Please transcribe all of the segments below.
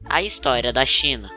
A história da China.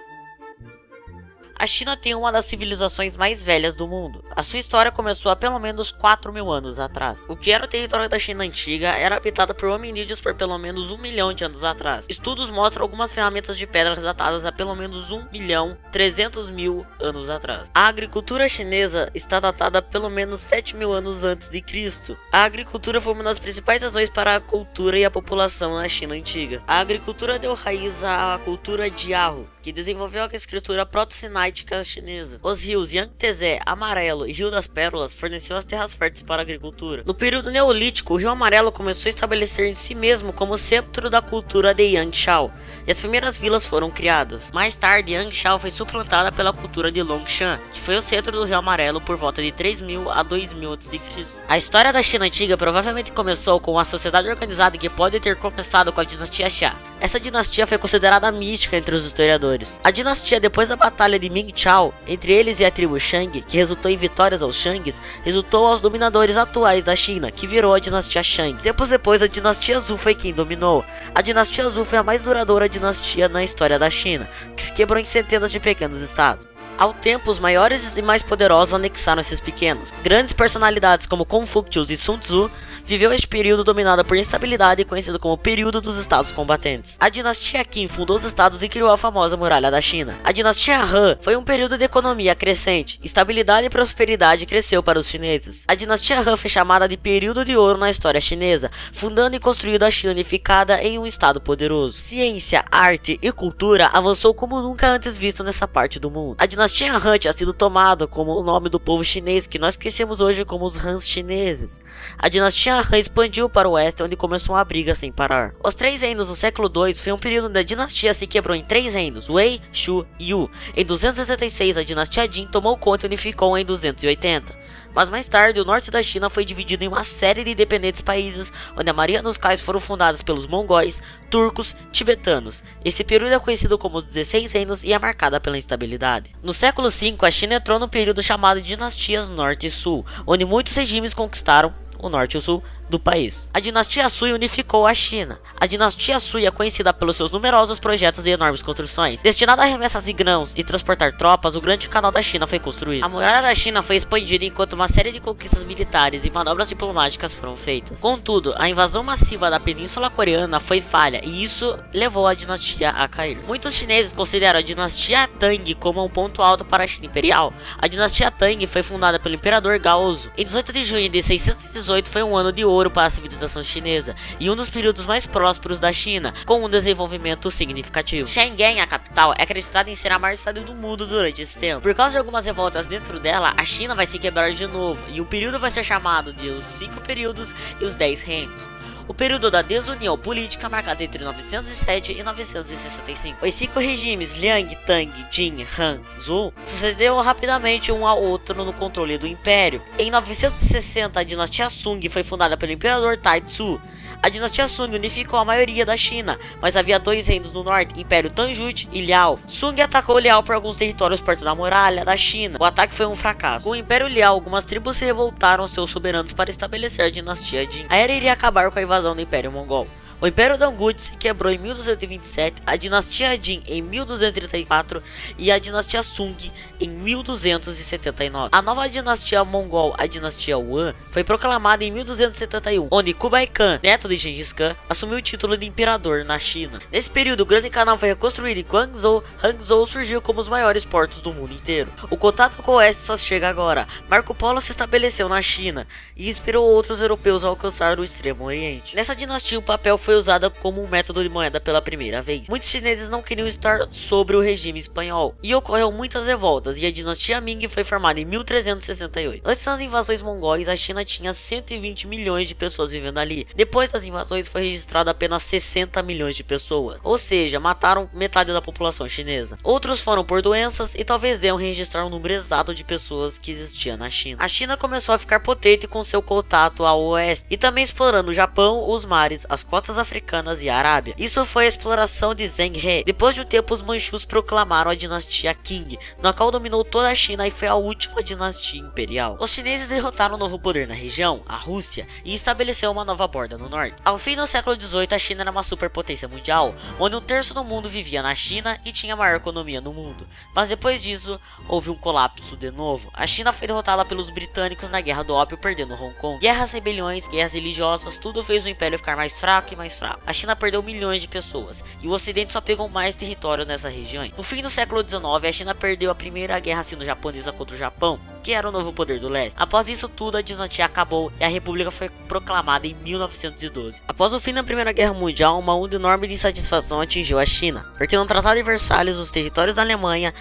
A China tem uma das civilizações mais velhas do mundo. A sua história começou há pelo menos 4.000 anos atrás. O que era o território da China antiga era habitado por hominídeos por pelo menos 1 milhão de anos atrás. Estudos mostram algumas ferramentas de pedras datadas a pelo menos 1.300.000 anos atrás. A agricultura chinesa está datada a pelo menos 7.000 anos antes de Cristo. A agricultura foi uma das principais razões para a cultura e a população na China antiga. A agricultura deu raiz à cultura Jiao, que desenvolveu a escritura proto-sinaitica chinesa. Os rios Yangtze, Amarelo e Rio das Pérolas forneciam as terras férteis para a agricultura. No período neolítico, o Rio Amarelo começou a estabelecer em si mesmo como centro da cultura de Yangshao, e as primeiras vilas foram criadas. Mais tarde, Yangshao foi suplantada pela cultura de Longshan, que foi o centro do Rio Amarelo por volta de 3.000 a 2.000 a.C. A história da China antiga provavelmente começou com uma sociedade organizada que pode ter começado com a dinastia Xia. Essa dinastia foi considerada mística entre os historiadores. A dinastia, depois da batalha de Mingqiao, entre eles e a tribo Shang, que resultou em vitórias aos Shangs, resultou aos dominadores atuais da China, que virou a dinastia Shang. Tempos depois, a dinastia Zhou foi quem dominou. A dinastia Zhou foi a mais duradoura dinastia na história da China, que se quebrou em centenas de pequenos estados. Ao tempo, os maiores e mais poderosos anexaram esses pequenos. Grandes personalidades como Confúcio e Sun Tzu viveu este período dominado por instabilidade e conhecido como período dos estados combatentes. A dinastia Qin fundou os estados e criou a famosa muralha da China. A dinastia Han foi um período de economia crescente. Estabilidade e prosperidade cresceu para os chineses. A dinastia Han foi chamada de período de ouro na história chinesa, fundando e construindo a China unificada em um estado poderoso. Ciência, arte e cultura avançou como nunca antes visto nessa parte do mundo. A dinastia Han tinha sido tomada como o nome do povo chinês que nós conhecemos hoje como os Hans chineses. A dinastia Han expandiu para o oeste, onde começou uma briga sem parar. Os 3 reinos do século II foi um período onde a dinastia se quebrou em 3 reinos, Wei, Shu e Yu. Em 266, a dinastia Jin tomou conta e unificou em 280. Mas mais tarde, o norte da China foi dividido em uma série de independentes países, onde a maioria dos quais foram fundados pelos mongóis, turcos, tibetanos. Esse período é conhecido como os 16 reinos e é marcada pela instabilidade. No século V, a China entrou no período chamado de Dinastias Norte e Sul, onde muitos regimes conquistaram o norte e o sul do país. A dinastia Sui unificou a China. A dinastia Sui é conhecida pelos seus numerosos projetos e enormes construções. Destinada a remessas de grãos e transportar tropas, o grande canal da China foi construído. A muralha da China foi expandida enquanto uma série de conquistas militares e manobras diplomáticas foram feitas. Contudo, a invasão massiva da Península Coreana foi falha e isso levou a dinastia a cair. Muitos chineses consideram a dinastia Tang como um ponto alto para a China imperial. A dinastia Tang foi fundada pelo imperador Gaozu. Em 18 de junho de 618 foi um ano de ouro para a civilização chinesa e um dos períodos mais prósperos da China, com um desenvolvimento significativo. Shenzhen, a capital, é acreditada em ser a maior cidade do mundo durante esse tempo. Por causa de algumas revoltas dentro dela, a China vai se quebrar de novo e o período vai ser chamado de os 5 períodos e os 10 reinos. O período da desunião política marcado entre 907 e 965. Os 5 regimes Liang, Tang, Jin, Han, Zhou sucederam rapidamente um ao outro no controle do império. Em 960, a dinastia Sung foi fundada pelo imperador Taizong. A dinastia Sung unificou a maioria da China, mas havia 2 reinos no norte, Império Tanjute e Liao. Sung atacou Liao por alguns territórios perto da muralha da China. O ataque foi um fracasso. Com o Império Liao, algumas tribos se revoltaram aos seus soberanos para estabelecer a dinastia Jin. A era iria acabar com a invasão do Império Mongol. O Império Dongut se quebrou em 1227, a dinastia Jin em 1234 e a dinastia Sung em 1279. A nova dinastia mongol, a dinastia Yuan, foi proclamada em 1271, onde Kublai Khan, neto de Gengis Khan, assumiu o título de imperador na China. Nesse período, o grande canal foi reconstruído e Guangzhou, Hangzhou surgiu como os maiores portos do mundo inteiro. O contato com o oeste só chega agora. Marco Polo se estabeleceu na China e inspirou outros europeus a alcançar o extremo oriente. Nessa dinastia, o papel foi usada como um método de moeda pela primeira vez. Muitos chineses não queriam estar sobre o regime espanhol e ocorreu muitas revoltas e a dinastia Ming foi formada em 1368. Antes das invasões mongóis, a China tinha 120 milhões de pessoas vivendo ali. Depois das invasões foi registrado apenas 60 milhões de pessoas, ou seja, mataram metade da população chinesa. Outros foram por doenças e talvez iam registrar um número exato de pessoas que existia na China. A China começou a ficar potente com seu contato ao oeste e também explorando o Japão, os mares, as costas africanas e a Arábia. Isso foi a exploração de Zheng He. Depois de um tempo, os Manchus proclamaram a dinastia Qing, na qual dominou toda a China e foi a última dinastia imperial. Os chineses derrotaram um novo poder na região, a Rússia, e estabeleceu uma nova borda no norte. Ao fim do século XVIII, a China era uma superpotência mundial, onde um terço do mundo vivia na China e tinha a maior economia no mundo. Mas depois disso, houve um colapso de novo. A China foi derrotada pelos britânicos na Guerra do Ópio, perdendo Hong Kong. Guerras, rebeliões, guerras religiosas, tudo fez o império ficar mais fraco e mais fraco. A China perdeu milhões de pessoas, e o Ocidente só pegou mais território nessa região. No fim do século XIX, a China perdeu a primeira guerra sino-japonesa contra o Japão, que era o novo poder do leste. Após isso tudo, a dinastia acabou e a república foi proclamada em 1912. Após o fim da Primeira Guerra Mundial, uma onda enorme de insatisfação atingiu a China, porque no Tratado de Versalhes, os territórios da Alemanha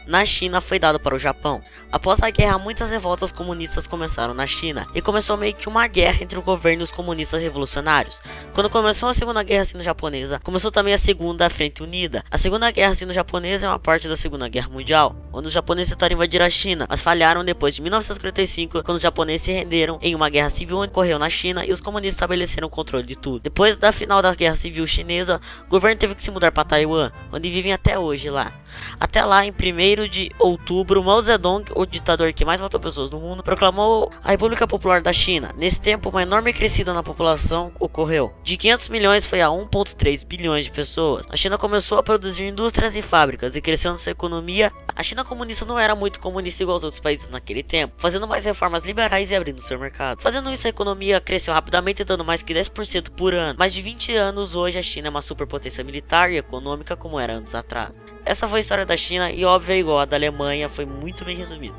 na China foi dado para o Japão. Após a guerra, muitas revoltas comunistas começaram na China, e começou meio que uma guerra entre o governo e os comunistas revolucionários. Quando começou a Segunda Guerra Sino-Japonesa, começou também a Segunda Frente Unida. A Segunda Guerra Sino-Japonesa é uma parte da Segunda Guerra Mundial, onde os japoneses tentaram invadir a China, mas falharam depois de 1945, quando os japoneses se renderam em uma guerra civil onde ocorreu na China e os comunistas estabeleceram o controle de tudo. Depois da final da Guerra Civil Chinesa, o governo teve que se mudar para Taiwan, onde vivem até hoje lá. Até lá, em 1º de outubro, Mao Zedong, o ditador que mais matou pessoas no mundo, proclamou a República Popular da China. Nesse tempo, uma enorme crescida na população ocorreu. De 500 milhões foi a 1,3 bilhões de pessoas. A China começou a produzir indústrias e fábricas e crescendo sua economia. A China comunista não era muito comunista igual aos outros países naquele tempo, fazendo mais reformas liberais e abrindo seu mercado. Fazendo isso, a economia cresceu rapidamente, dando mais que 10% por ano. Mais de 20 anos, hoje a China é uma superpotência militar e econômica como era anos atrás. Essa foi a história da China e, óbvio, é igual a da Alemanha, foi muito bem resumido.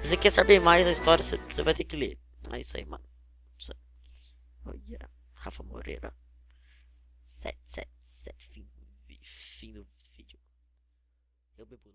Se você quer saber mais da história, você vai ter que ler. É isso aí, mano. Oh, yeah. Rafa Moreira 777 fim do vídeo. Eu bebo